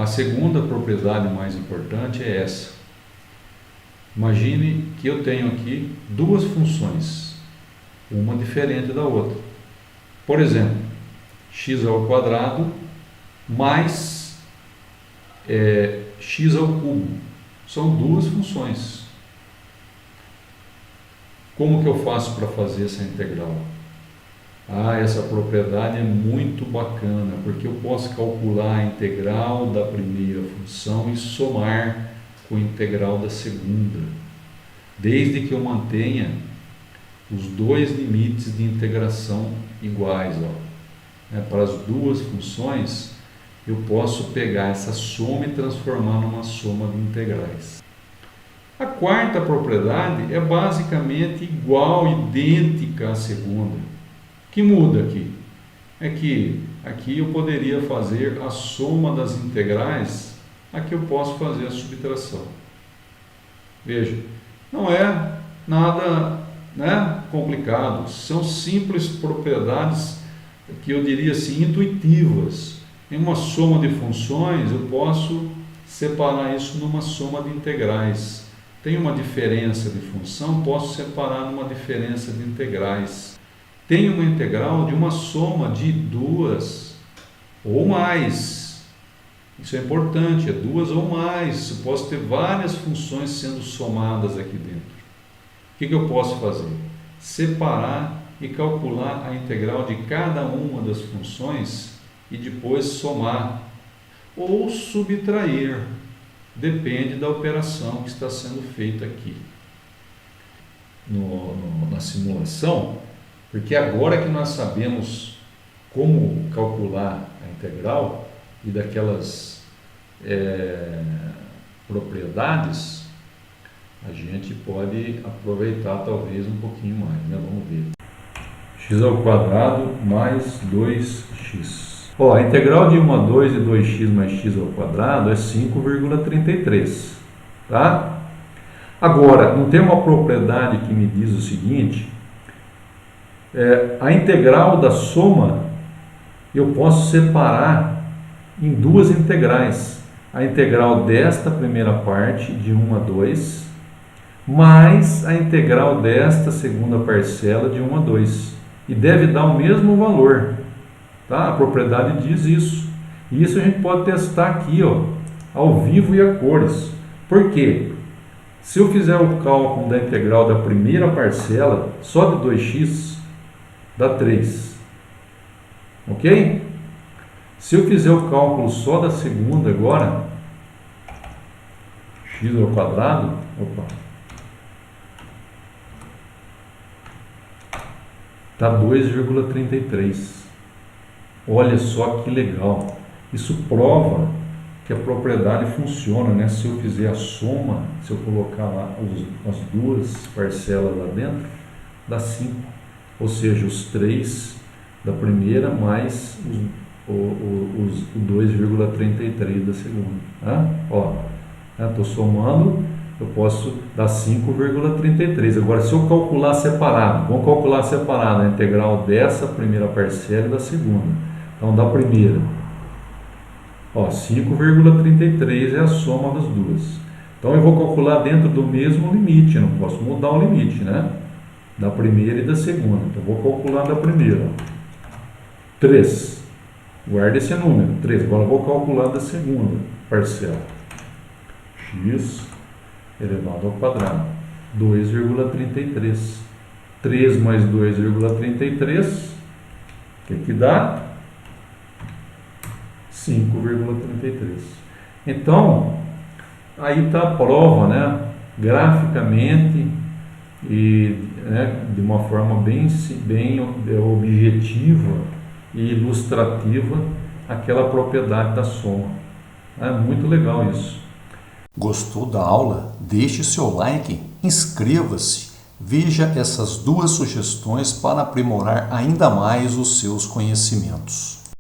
A segunda propriedade mais importante é essa. Imagine que eu tenho aqui duas funções, uma diferente da outra. Por exemplo, x ao quadrado mais x ao cubo. São duas funções. Como que eu faço para fazer essa integral? Essa propriedade é muito bacana, porque eu posso calcular a integral da primeira função e somar com a integral da segunda, desde que eu mantenha os dois limites de integração iguais. Para as duas funções, eu posso pegar essa soma e transformar numa soma de integrais. A quarta propriedade é basicamente igual, idêntica à segunda. O que muda aqui? É que aqui eu poderia fazer a soma das integrais, aqui eu posso fazer a subtração. Veja, não é nada complicado, são simples propriedades que eu diria assim, intuitivas. Em uma soma de funções, eu posso separar isso numa soma de integrais. Tem uma diferença de função, posso separar numa diferença de integrais. Tem uma integral de uma soma de duas ou mais. Isso é importante, é duas ou mais. Eu posso ter várias funções sendo somadas aqui dentro. O que eu posso fazer? Separar e calcular a integral de cada uma das funções e depois somar ou subtrair. Depende da operação que está sendo feita aqui na simulação, porque agora que nós sabemos como calcular a integral e daquelas propriedades, a gente pode aproveitar talvez um pouquinho mais, Vamos ver. X ao quadrado mais 2x. A integral de 1 a 2 de 2x mais x ao quadrado é 5,33. Tá? Agora, não tem uma propriedade que me diz o seguinte, a integral da soma eu posso separar em duas integrais. A integral desta primeira parte, de 1 a 2, mais a integral desta segunda parcela, de 1 a 2. E deve dar o mesmo valor. Tá? A propriedade diz isso. E isso a gente pode testar aqui, ao vivo e a cores. Por quê? Se eu fizer o cálculo da integral da primeira parcela, só de 2x, dá 3. Ok? Se eu fizer o cálculo só da segunda agora, x ao quadrado, dá 2,33. Olha só que legal. Isso prova que a propriedade funciona, Se eu fizer a soma, se eu colocar lá as duas parcelas lá dentro, dá 5. Ou seja, os 3 da primeira mais o 2,33 da segunda. Estou somando, eu posso dar 5,33. Agora, se eu calcular separado, vamos calcular separado a integral dessa primeira parcela e da segunda. Então, da primeira, 5,33 é a soma das duas. Então, eu vou calcular dentro do mesmo limite, eu não posso mudar o limite, da primeira e da segunda. Então, eu vou calcular da primeira. 3. Guarda esse número, 3. Agora, eu vou calcular da segunda parcela. X elevado ao quadrado, 2,33. 3 mais 2,33, o que dá? 5,33. Então, aí está a prova, graficamente e de uma forma bem objetiva e ilustrativa, aquela propriedade da soma. É muito legal isso. Gostou da aula? Deixe seu like, inscreva-se, veja essas duas sugestões para aprimorar ainda mais os seus conhecimentos.